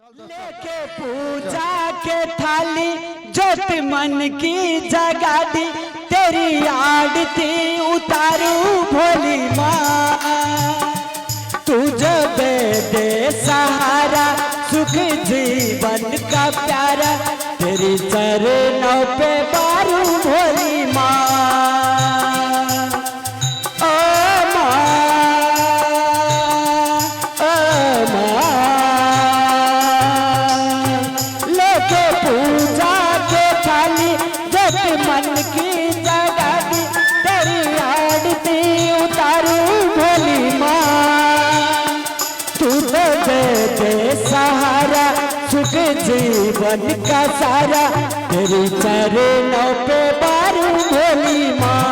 लेके पूजा के थाली ज्योत मन की जगा दी, तेरी आरती उतारू भोली माँ। तुझे दे सहारा सुख जीवन का प्यारा, तेरी चरणों पे बारू भोली माँ। मन की जगा दी, तेरी आरती उतारू भोली माँ। तू तो दे सहारा सुख जीवन का सारा, तेरी चरणों पे बारू भोली माँ।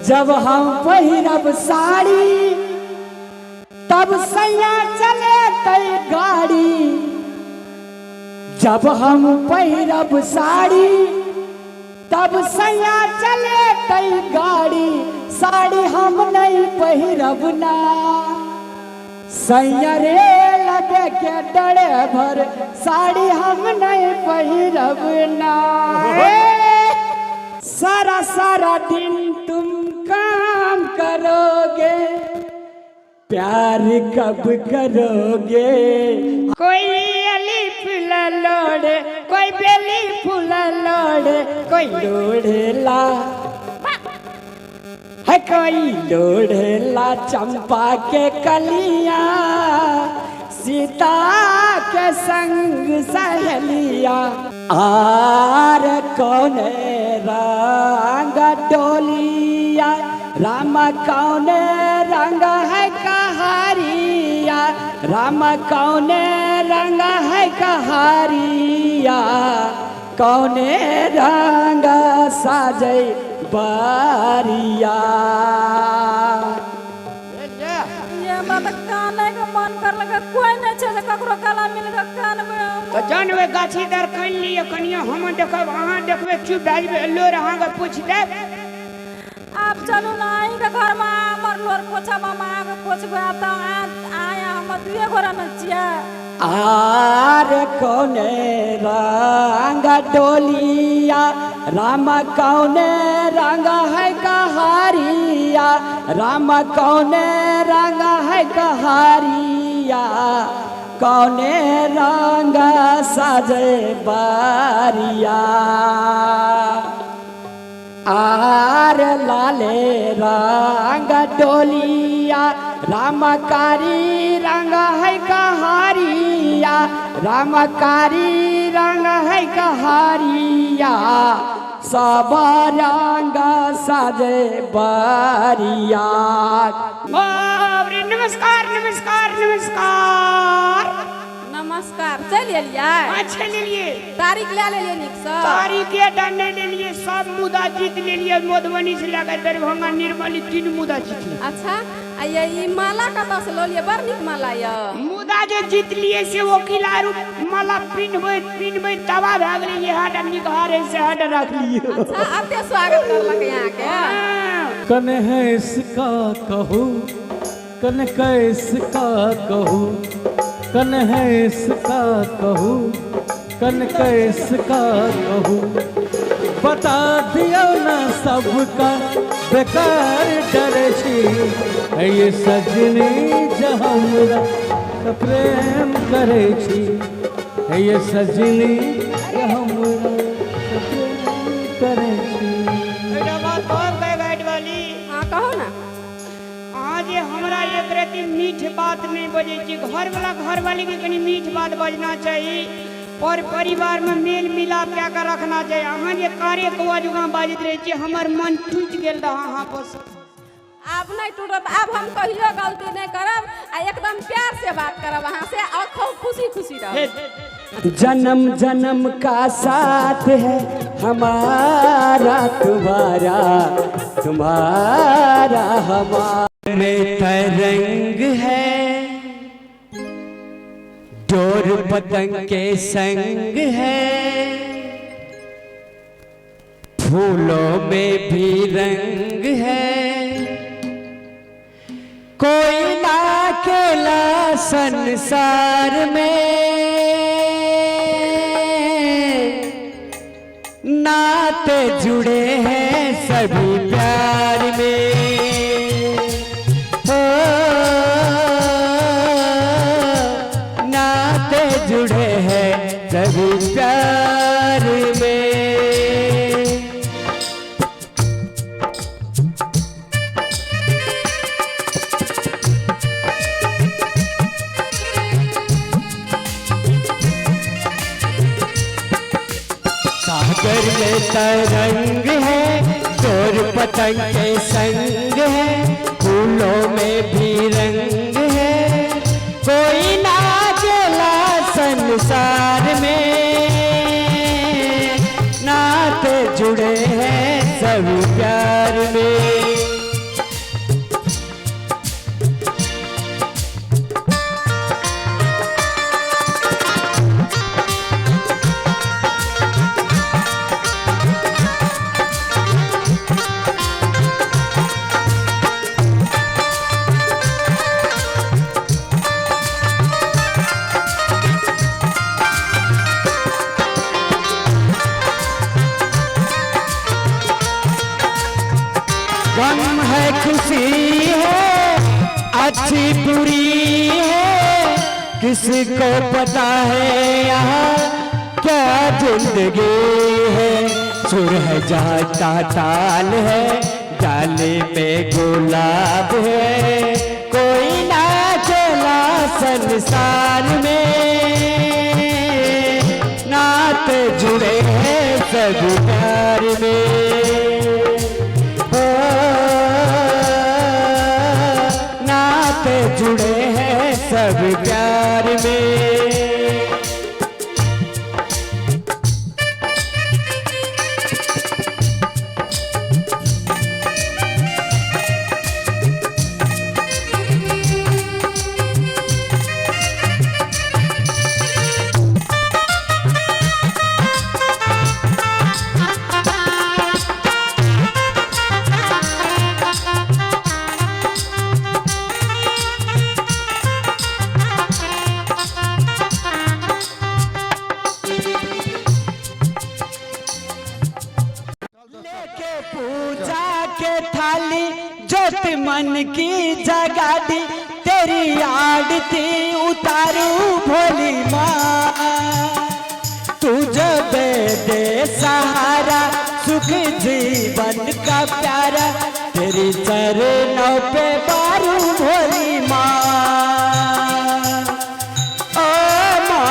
जब हम पहिरब साड़ी तब सैया चले तई गाड़ी। जब हम पहिरब साड़ी तब सैया चले तई गाड़ी। साड़ी हम नहीं पहिरब ना, सैया रे लगे के डरे भर साड़ी हम नहीं पहिरब ना। सारा सारा दिन तुम काम करोगे, प्यार कब करोगे। कोई अली फूल लोड़े, कोई बेली फूल लोड़े, कोई लोड़ेला है, कोई लोड़ेला चंपा के कलियां, सीता के संग सहेलिया। आर कौन रंग डोलिया, राम कौन रंग है कहारिया, राम कौन रंग है कहारिया। कौन रंग साजे बारिया। काने के मन कर लगा कोई नहीं छे ककरो गला मिल के कान में तो जानवे गाछी दर कन लिए कनिया हम देखब अहाँ देखबे चुप भए जेबे लोर अहाँ के पूछ दे। आप चलू ना आई के घर में हमर लोर पोछब हम आगे पोछबे त आया हम दुए घर में छिया। आर कौन रंग डोलिया, राम कौन रंग है कहारिया, राम कौन रंग है कहारिया। कौन रंग साजे बारिया। आर लाले रंग डोलिया, रामकारी रंग है कहारिया, रामकारी रंग है कहारिया। सब रंग साजे बारिया। नमस्कार नमस्कार नमस्कार नमस्कार। चलिए लिया अच्छा ले लिए, तारीख ले ले निक से तारीख के डंडे ले लिए, सब मुद्दा जीत ले लिए। मधुबनी से लेकर दरभंगा निर्मली 3 मुद्दा जीत लिए। अच्छा ये माला कत से लो लिए? बड़ निक माला या मुद्दा जो जीत लिए से वकील आरू माला पिनबे तवा भाग रही है। हाथ निकारे से हाथ रख लिए। अच्छा आते स्वागत करलक यहाँ के। कन है इसका कहू, कन कैसका कहू, कन है इसका कहू, कन कैसका कहू। बता दिया न सबका बेकार डरे छी, ये सजनी जहमरा प्रेम करे छी, ये सजनी जहमरा प्रेम करे छी। हाँ कहो ना। आज हमरा एक रति मीठ बात नहीं बजे छी। घर वाला घर वाली के कनी मीठ बात बजना चाहिए और परिवार में मेल मिलाप क्या कर रखना चाहिए। अहाँ जे कार्य कौआ जुगा बाजत रहे छी, हमर मन टूट गेल रहा। हाँ बस अब नहीं टूटत। अब हम कहियो गलती नहीं करब आ एकदम प्यार से बात करब अहाँ से और खूब खुशी खुशी रहो। जन्म जन्म का साथ है हमारा तुम्हारा, तुम्हारा हमारा में तरंग है, डोर पतंग के संग है, फूलों में भी रंग है, कोई ना अकेला संसार में, नाते जुड़े हैं सभी प्यार में, हो नाते जुड़े हैं सभी प्यार में। सागर में तरंग है, डोर पतंग के संग है, फूलों में भी रंग है, कोई ना अकेला संसार में, नाते जुड़े हैं सभी प्यार में। गम है खुशी है अच्छी बुरी है, किसको पता है यहाँ क्या जिंदगी है, सुर है जाता ताल है, डाले में गुलाब है, कोई ना अकेला संसार में, नाते जुड़े हैं सभी प्यार में, जुड़े हैं सब प्यार में। जोत मन की जगा दी, तेरी आड़ती उतारू भोली माँ, तू जब दे सहारा सुख जीवन का प्यारा, तेरी चरणों पे बारू भोली माँ, ओ माँ,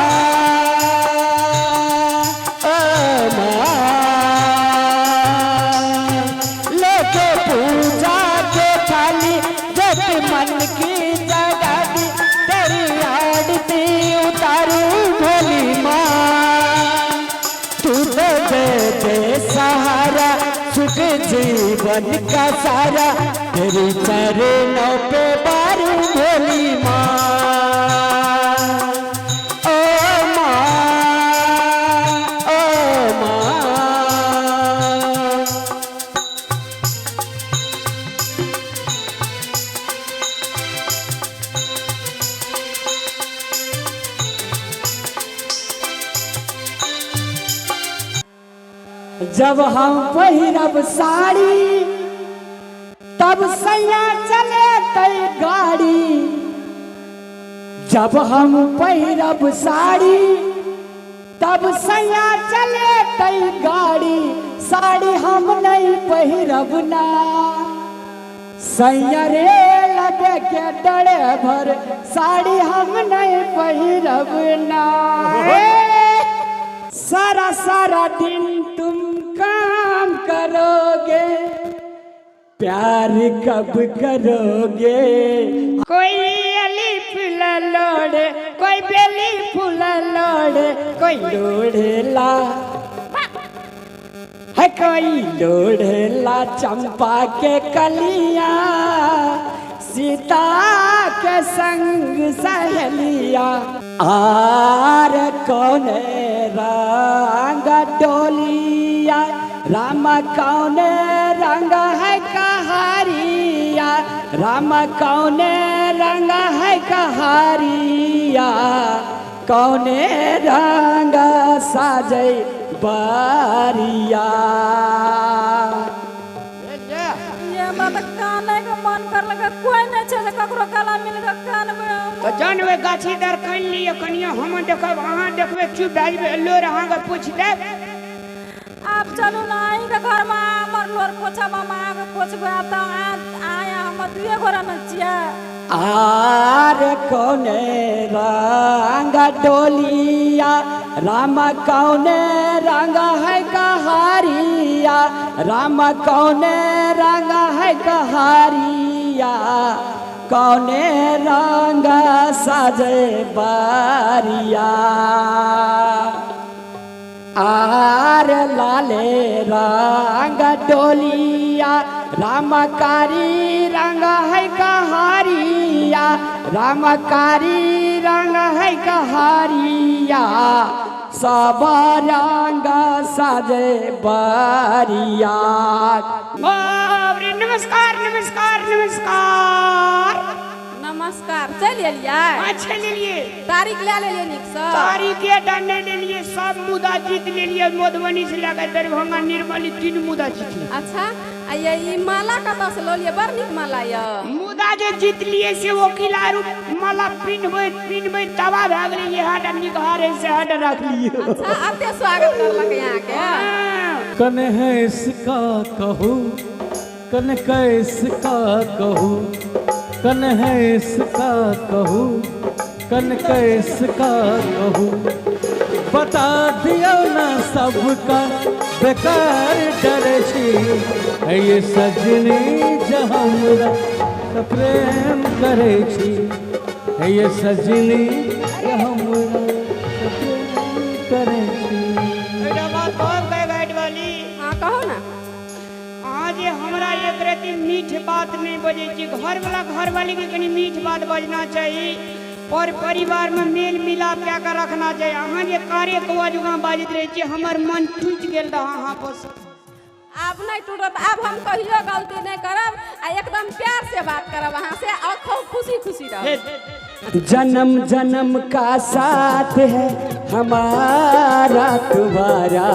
ओ माँ, लेके पूजा मन की जगा दी, तेरी आड़ती उतारू भोली माँ, तू दे दे सहारा सुख जीवन का सारा, तेरी चरणों पे बारू भोली माँ, ओ माँ, ओ माँ। जब हम पहिरब साड़ी तब सैया चले तई गाड़ी, जब हम पहिरब साड़ी तब सैया चले तई गाड़ी, साड़ी हम नहीं पहिरब ना, सैया रे लगे के डरे भर, साड़ी हम नहीं पहिरब ना। सारा सारा दिन तुम काम करोगे, प्यार कब करोगे, कोई अली फूल लोड़े, कोई बेली फूल लोड़े, कोई लोड़ेला है कोई लोढ़ेला चंपा के कलिया सीता के संग सहेलिया आर कौने रंग डोलिया राम कौने रंग है कहारिया राम कौने रंग है कहारिया कौने रंग साजे बारिया ये बात काने के मन कर लगा कोई नहीं छे जे ककरो गला मिल के कान में तो जानवे गाछी दर कइन लियो कनिया हम देखब अहाँ देखबे चुप भाजबे लोर अहाँ के पूछ दे आप चलू ना आई के घर में हमर लोर पोछा मामा के पोछबे त आया हम दुए घर में छिया आर कौने रंग डोलिया राम कौने रंग है कहारिया राम कौने रंग है कहारिया कौने रंग साजे बारिया आर लाले रंग डोलिया रामकारी रंग है कहारिया रामकारी रंग है कहारिया सब रंग साजे बारिया नमस्कार नमस्कार नमस्कार नमस्कार चल लिया अच्छा ले लिए तारीख ले ले निक से तारीख के डंडे ले लिए सब मुद्दा जीत ले लिए मधुबनी से लेकर दरभंगा निर्मली 3 मुद्दा जीत लिए अच्छा ये ई माला कत से लो लिए बड़ निक माला ये मुद्दा जे जीत लिए से वकील आरु माला पिनबे तवा भाग रही है हट निकारे से हट रख लिए अच्छा अते स्वागत करलक यहां के कन है इसका कहू कन कैसका कहू कन है इसका कहू कन कैसका कहू बता दियो ना सबका बेकार डरे छी ये सजनी जहमरा प्रेम करे छी ये सजनी जहमरा प्रेम करे छी एटा बात बहुत बैठ वाली हां कहो ना आज हमरा एक रति मीठ बात नहीं बजे छी घर वाली के कनी मीठ बात बजना चाहिए और परिवार में मेल मिलाप क्या कर रखना चाहिए अहाँ जे कार्य को जुगा बाजित रहे छी हमर मन टूट गेल रहा हां बस अब नहीं टूटत अब हम कहियो गलती नहीं करब आ एकदम प्यार से बात करब वहां से और खूब खुशी खुशी रह जन्म जन्म का साथ है हमारा तुम्हारा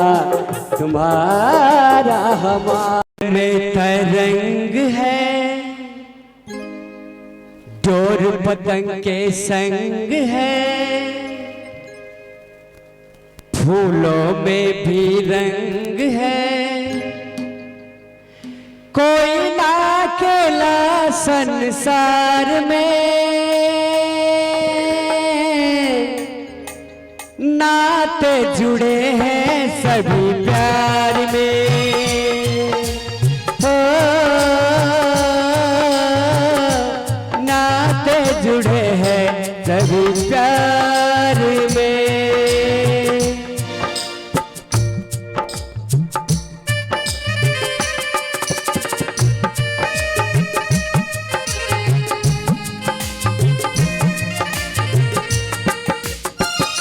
तुम्हारा हमारा में तरंग है डोर पतंग के संग है फूलों में भी रंग है कोई ना अकेला संसार में नाते जुड़े हैं सभी प्यार में हो नाते जुड़े हैं सभी प्यार में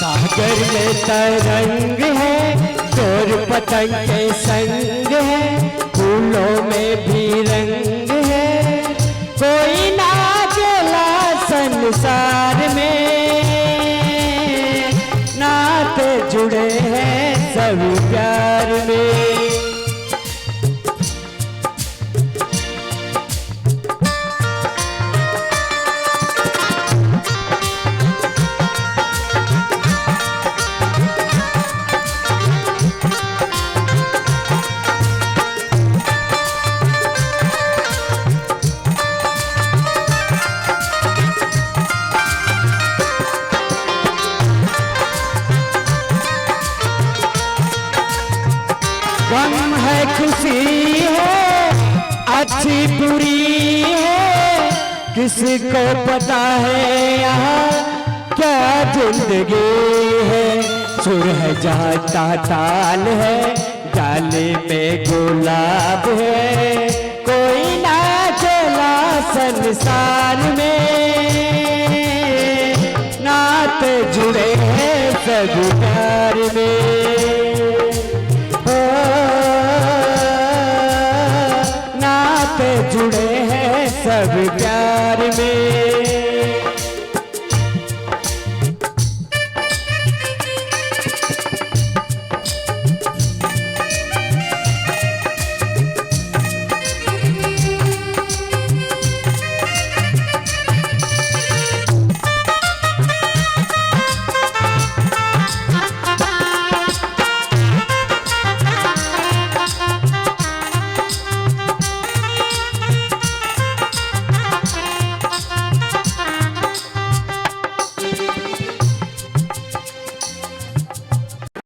सागर में तरंग है डोर पतंग के संग है फूलों में भी रंग है कोई ना अकेला संसार में नाते जुड़े हैं सभी प्यार में गम है खुशी है अच्छी बुरी है किसको पता है यहाँ क्या जिंदगी है सुर है जहाँ ताल है डाली में गुलाब है, कोई ना चला संसार में, नाते जुड़े हैं सब प्यार में, ओ, नाते जुड़े हैं सब प्यार में।